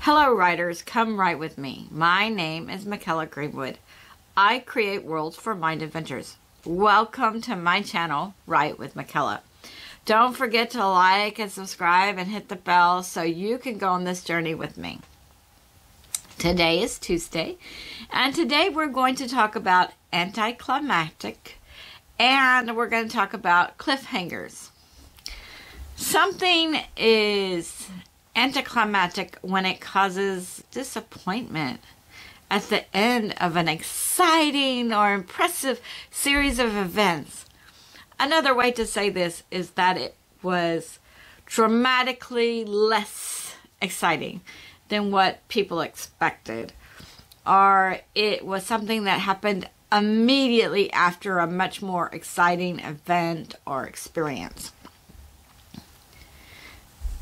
Hello writers, come write with me. My name is Michaela Greenwood. I create worlds for mind adventures. Welcome to my channel, Write with Michaela. Don't forget to like and subscribe and hit the bell so you can go on this journey with me. Today is Tuesday, and today we're going to talk about anticlimactic, and we're going to talk about cliffhangers. Something is anticlimactic when it causes disappointment at the end of an exciting or impressive series of events. Another way to say this is that it was dramatically less exciting than what people expected, or it was something that happened immediately after a much more exciting event or experience.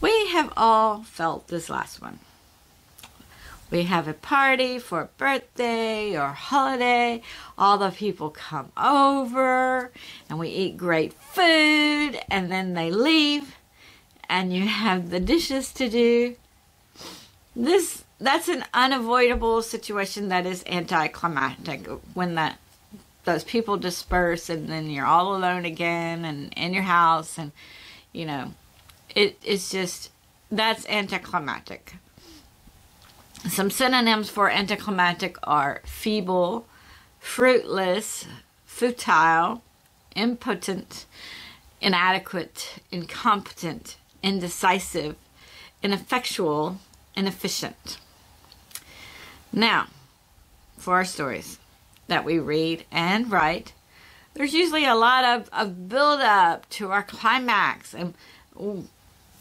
We have all felt this last one. We have a party for a birthday or holiday. All the people come over and we eat great food, and then they leave and you have the dishes to do. That's an unavoidable situation that is anticlimactic, when those people disperse and then you're all alone again and in your house, and you know, it's just, that's anticlimactic. Some synonyms for anticlimactic are feeble, fruitless, futile, impotent, inadequate, incompetent, indecisive, ineffectual, inefficient. Now, for our stories that we read and write, there's usually a lot of build-up to our climax, and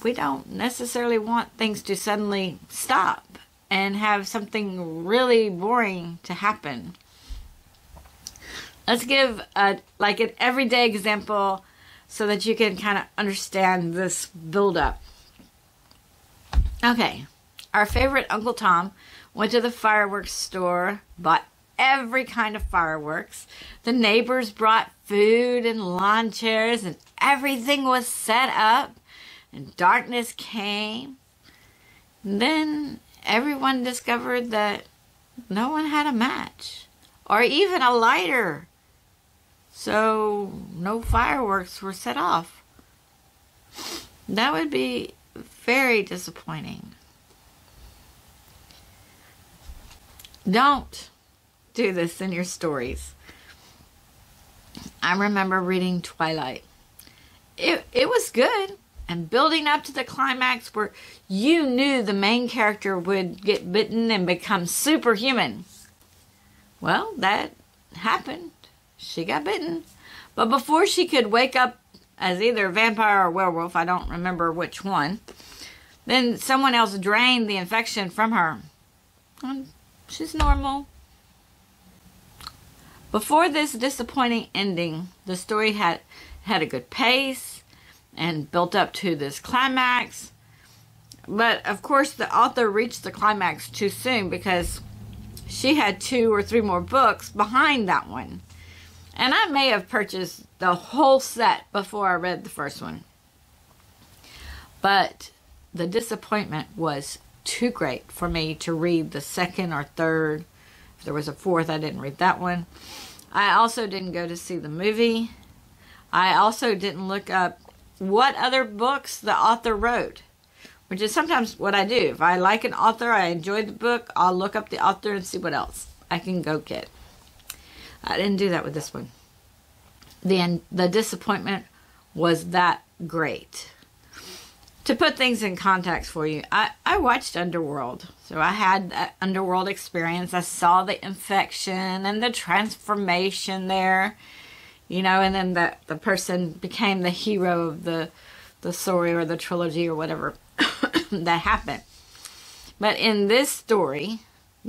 we don't necessarily want things to suddenly stop and have something really boring to happen. Let's give an everyday example so that you can kind of understand this build-up. Okay, our favorite Uncle Tom went to the fireworks store, bought every kind of fireworks. The neighbors brought food and lawn chairs, and everything was set up, and darkness came. And then everyone discovered that no one had a match or even a lighter, so no fireworks were set off. That would be very disappointing. Don't do this in your stories. I remember reading Twilight. It was good, and building up to the climax where you knew the main character would get bitten and become superhuman. Well, that happened. She got bitten. But before she could wake up as either a vampire or werewolf, I don't remember which one, then someone else drained the infection from her. She's normal. Before this disappointing ending, the story had a good pace and built up to this climax. But of course the author reached the climax too soon, because she had 2 or 3 more books behind that one. And I may have purchased the whole set before I read the first one. But the disappointment was too great for me to read the second or third. If there was a fourth, I didn't read that one. I also didn't go to see the movie. I also didn't look up what other books the author wrote, which is sometimes what I do. If I like an author, I enjoy the book, I'll look up the author and see what else I can go get. I didn't do that with this one. The disappointment was that great. To put things in context for you, I watched Underworld. So I had that Underworld experience. I saw the infection and the transformation there. You know, and then the person became the hero of the story or the trilogy or whatever that happened. But in this story,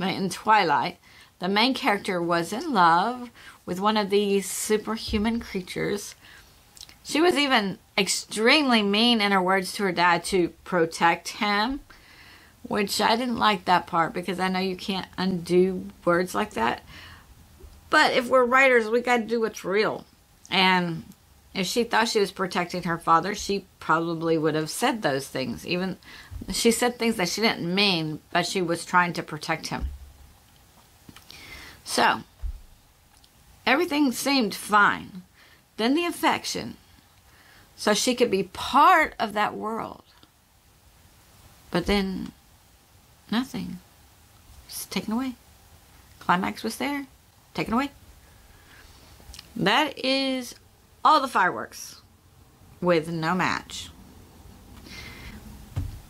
in Twilight, the main character was in love with one of these superhuman creatures. She was even extremely mean in her words to her dad to protect him, which I didn't like that part, because I know you can't undo words like that. But if we're writers, we got to do what's real. And if she thought she was protecting her father, she probably would have said those things, even She said things that she didn't mean, but she was trying to protect him. So, everything seemed fine. Then the affection, so she could be part of that world. But then, nothing. It's taken away. Climax was there, taken away. That is all the fireworks with no match.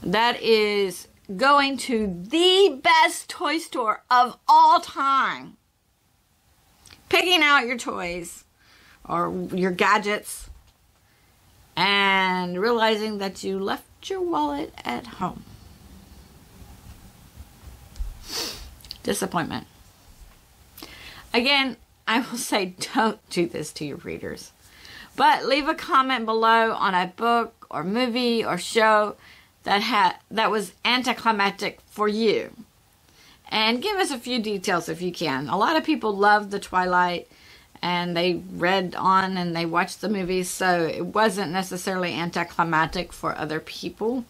That is going to the best toy store of all time. Picking out your toys or your gadgets and realizing that you left your wallet at home. Disappointment. Again, I will say don't do this to your readers. But leave a comment below on a book or movie or show that was anticlimactic for you. And give us a few details if you can. A lot of people love the Twilight and they read on and they watched the movies, so it wasn't necessarily anticlimactic for other people.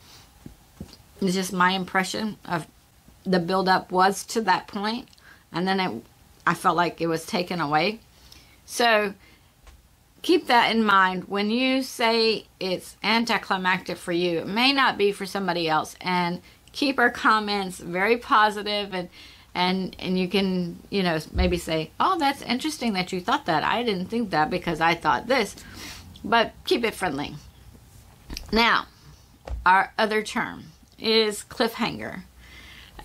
It's just my impression of the build-up was to that point, and then I felt like it was taken away. So keep that in mind when you say it's anticlimactic for you. It may not be for somebody else, and keep our comments very positive, and you can, you know, maybe say, oh, that's interesting that you thought that. I didn't think that because I thought this. But keep it friendly. Now, our other term is cliffhanger.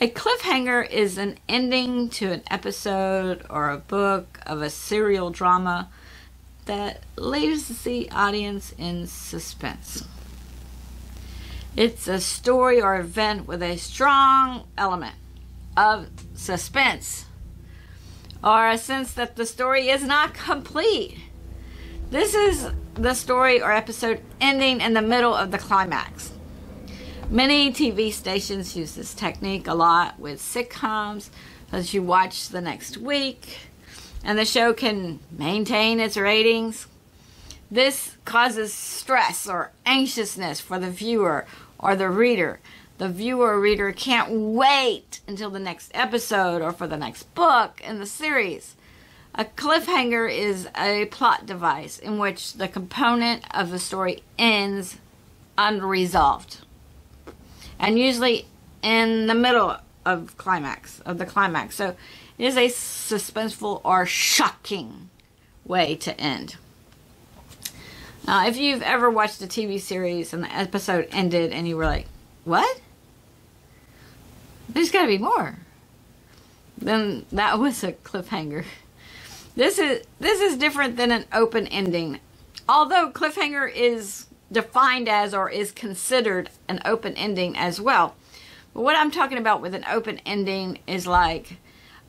A cliffhanger is an ending to an episode or a book of a serial drama that leaves the audience in suspense. It's a story or event with a strong element of suspense or a sense that the story is not complete. This is the story or episode ending in the middle of the climax. Many TV stations use this technique a lot with sitcoms that you watch the next week, and the show can maintain its ratings. This causes stress or anxiousness for the viewer or the reader. The viewer or reader can't wait until the next episode or for the next book in the series. A cliffhanger is a plot device in which the component of the story ends unresolved, and usually in the middle of the climax. So it is a suspenseful or shocking way to end. Now, if you've ever watched a TV series and the episode ended and you were like, what? There's got to be more. Then that was a cliffhanger. This is different than an open ending. Although cliffhanger is defined as or is considered an open ending as well. But what I'm talking about with an open ending is like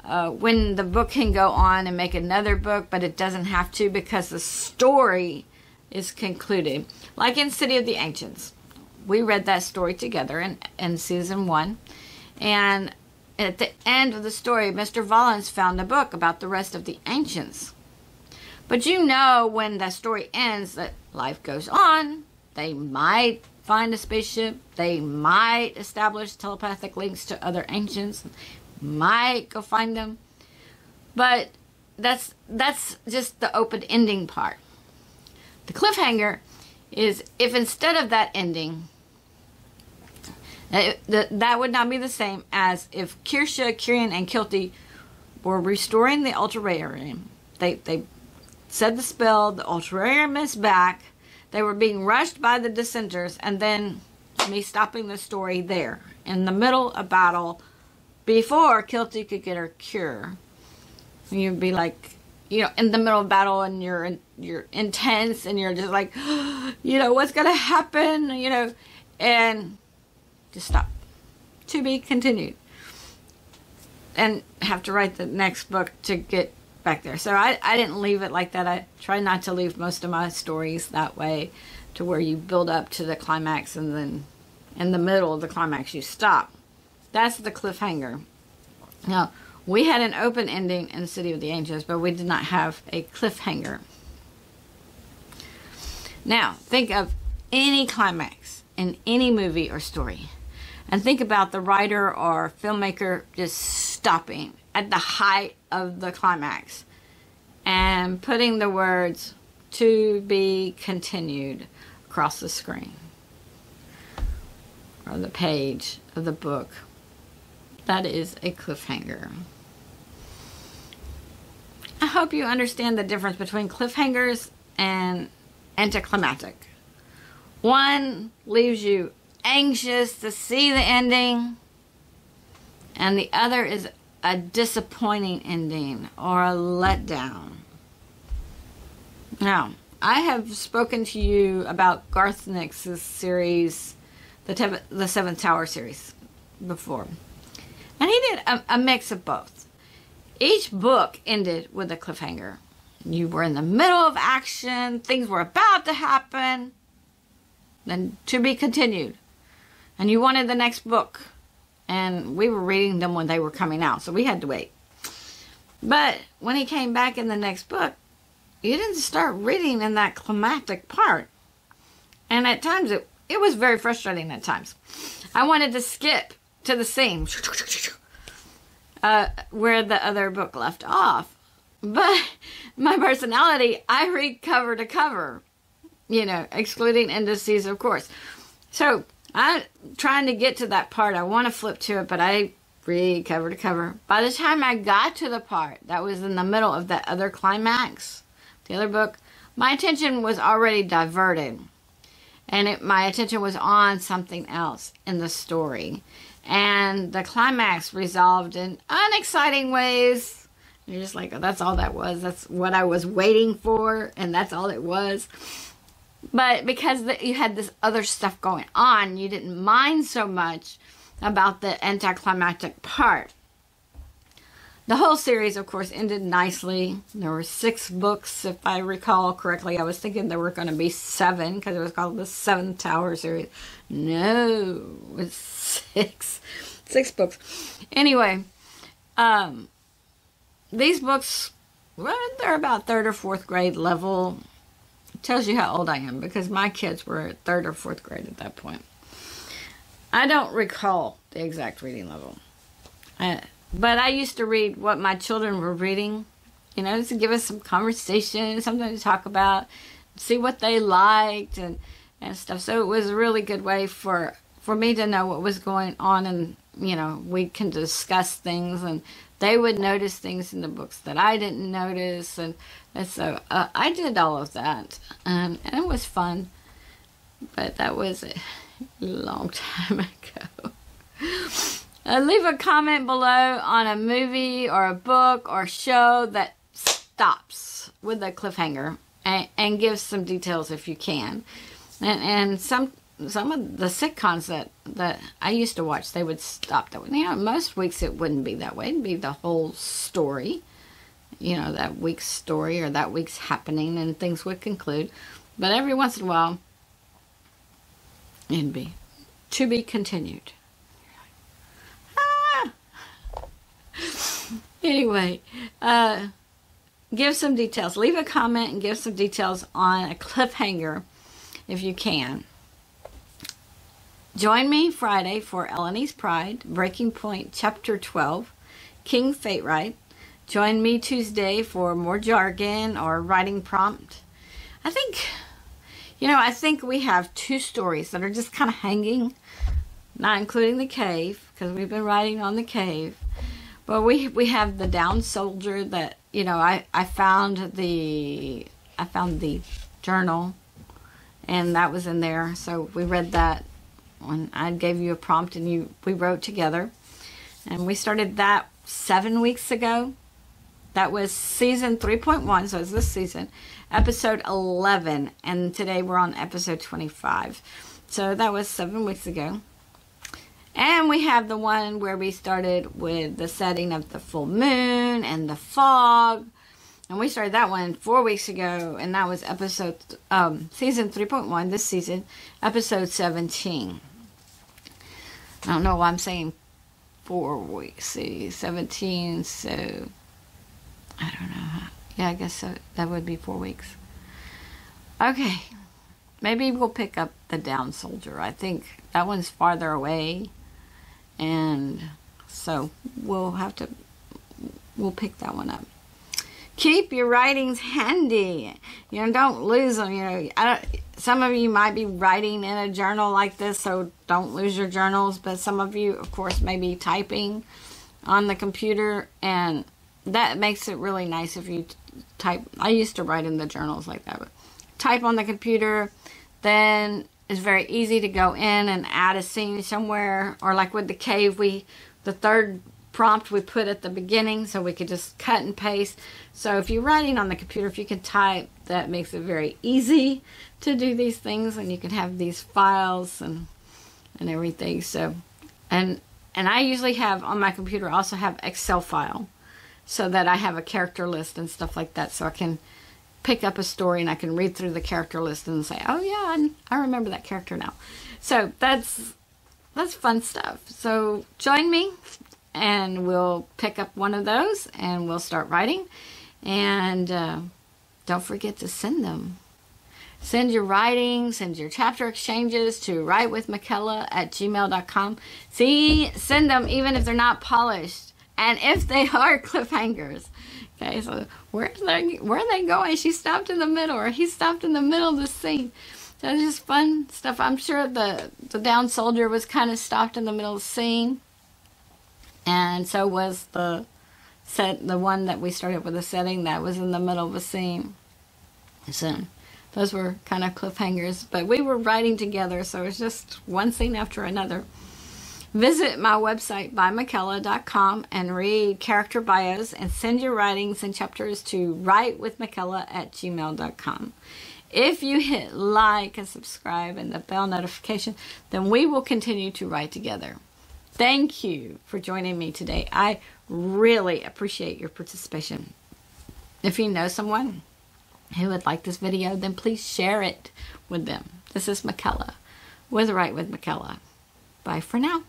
when the book can go on and make another book, but it doesn't have to because the story is concluded. Like in City of the Ancients. We read that story together in season 1. And at the end of the story, Mr. Valens found a book about the rest of the ancients. But you know when the story ends that life goes on. They might find a spaceship. They might establish telepathic links to other ancients. Might go find them. But that's just the open ending part. The cliffhanger is if instead of that ending, that would not be the same as if Kirsha, Kirian, and Kilty were restoring the Ultrarium. They said the spell, the Ultrarium is back. They were being rushed by the dissenters, and then me stopping the story there in the middle of battle before Kilty could get her cure. You'd be like, you know, in the middle of battle, and you're intense, and you're just like, you know, what's gonna happen, you know, and just stop. To be continued. And have to write the next book to get back there. So I didn't leave it like that. I try not to leave most of my stories that way, to where you build up to the climax and then in the middle of the climax you stop. That's the cliffhanger. Now, we had an open ending in City of the Angels, but we did not have a cliffhanger. Now, think of any climax in any movie or story. And think about the writer or filmmaker just stopping at the height of the climax and putting the words "to be continued" across the screen or the page of the book. That is a cliffhanger. I hope you understand the difference between cliffhangers and anticlimactic. One leaves you anxious to see the ending, and the other is a disappointing ending or a letdown. Now, I have spoken to you about Garth Nix's series, the Seventh Tower series, before. And he did a mix of both. Each book ended with a cliffhanger. You were in the middle of action, things were about to happen, then to be continued. And you wanted the next book. And we were reading them when they were coming out, so we had to wait. But when he came back in the next book, you didn't start reading in that climactic part. And at times, it was very frustrating at times. I wanted to skip to the scene where the other book left off. But my personality, I read cover to cover, excluding indices, of course. So I'm trying to get to that part. I want to flip to it, but I read cover to cover. By the time I got to the part that was in the middle of that other climax, the other book, my attention was already diverted. And my attention was on something else in the story. And the climax resolved in unexciting ways. You're just like, oh, that's all that was. That's what I was waiting for, and that's all it was. But because you had this other stuff going on, you didn't mind so much about the anticlimactic part. The whole series, of course, ended nicely. There were 6 books, if I recall correctly. I was thinking there were going to be 7 because it was called the Seventh Tower series. No, it was 6. 6 books. Anyway, these books, well, they're about 3rd or 4th grade level. It tells you how old I am because my kids were at 3rd or 4th grade at that point. I don't recall the exact reading level. But I used to read what my children were reading, just to give us some conversation, something to talk about, see what they liked and stuff. So it was a really good way for me to know what was going on, and, we can discuss things, and they would notice things in the books that I didn't notice. And so I did all of that, and it was fun. But that was a long time ago. Leave a comment below on a movie or a book or show that stops with a cliffhanger, and give some details if you can. And some of the sitcoms that I used to watch, they would stop that way. Most weeks it wouldn't be that way. It'd be the whole story, that week's story or that week's happening, and things would conclude. But every once in a while, it'd be to be continued. Anyway, give some details. Leave a comment and give some details on a cliffhanger if you can. Join me Friday for Eleni's Pride, Breaking Point, Chapter 12, King Fate Right. Join me Tuesday for more jargon or writing prompt. I think we have 2 stories that are just kind of hanging, not including the cave, because we've been writing on the cave. But we have the down soldier that, I found the journal, and that was in there. So we read that when I gave you a prompt, and we wrote together. And we started that 7 weeks ago. That was season 3.1, so it's this season, episode 11. And today we're on episode 25. So that was 7 weeks ago. And we have the one where we started with the setting of the full moon and the fog. And we started that one 4 weeks ago. And that was season 3.1, this season, episode 17. I don't know why I'm saying 4 weeks. See, 17, so I don't know. Yeah, I guess so. That would be 4 weeks. Okay. Maybe we'll pick up the down soldier. I think that one's farther away. And so we'll pick that one up. Keep your writings handy. You know, don't lose them. You know, some of you might be writing in a journal like this, so don't lose your journals. But some of you, of course, may be typing on the computer, and that makes it really nice if you type. I used to write in the journals like that, but type on the computer, then it's very easy to go in and add a scene somewhere. Or like with the cave, the third prompt we put at the beginning, so we could just cut and paste. So if you're writing on the computer, if you can type, that makes it very easy to do these things, and you can have these files and everything. So and I usually have on my computer also have Excel file, so that I have a character list and stuff like that, so I can pick up a story and I can read through the character list and say, oh yeah, I remember that character now. So that's fun stuff. So join me and we'll pick up one of those and we'll start writing. And don't forget to send them. Send your writings, send your chapter exchanges to writewithmichaela@gmail.com. See, send them even if they're not polished and if they are cliffhangers. Okay, so where are they going? She stopped in the middle, or he stopped in the middle of the scene. So it's just fun stuff. I'm sure the down soldier was kind of stopped in the middle of the scene, and so was the one that we started with, the setting that was in the middle of the scene. So those were kind of cliffhangers, but we were writing together, so it's just one scene after another. Visit my website, bymichaela.com, and read character bios and send your writings and chapters to writewithmichaela@gmail.com. If you hit like and subscribe and the bell notification, then we will continue to write together. Thank you for joining me today. I really appreciate your participation. If you know someone who would like this video, then please share it with them. This is Michaela with Write with Michaela. Bye for now.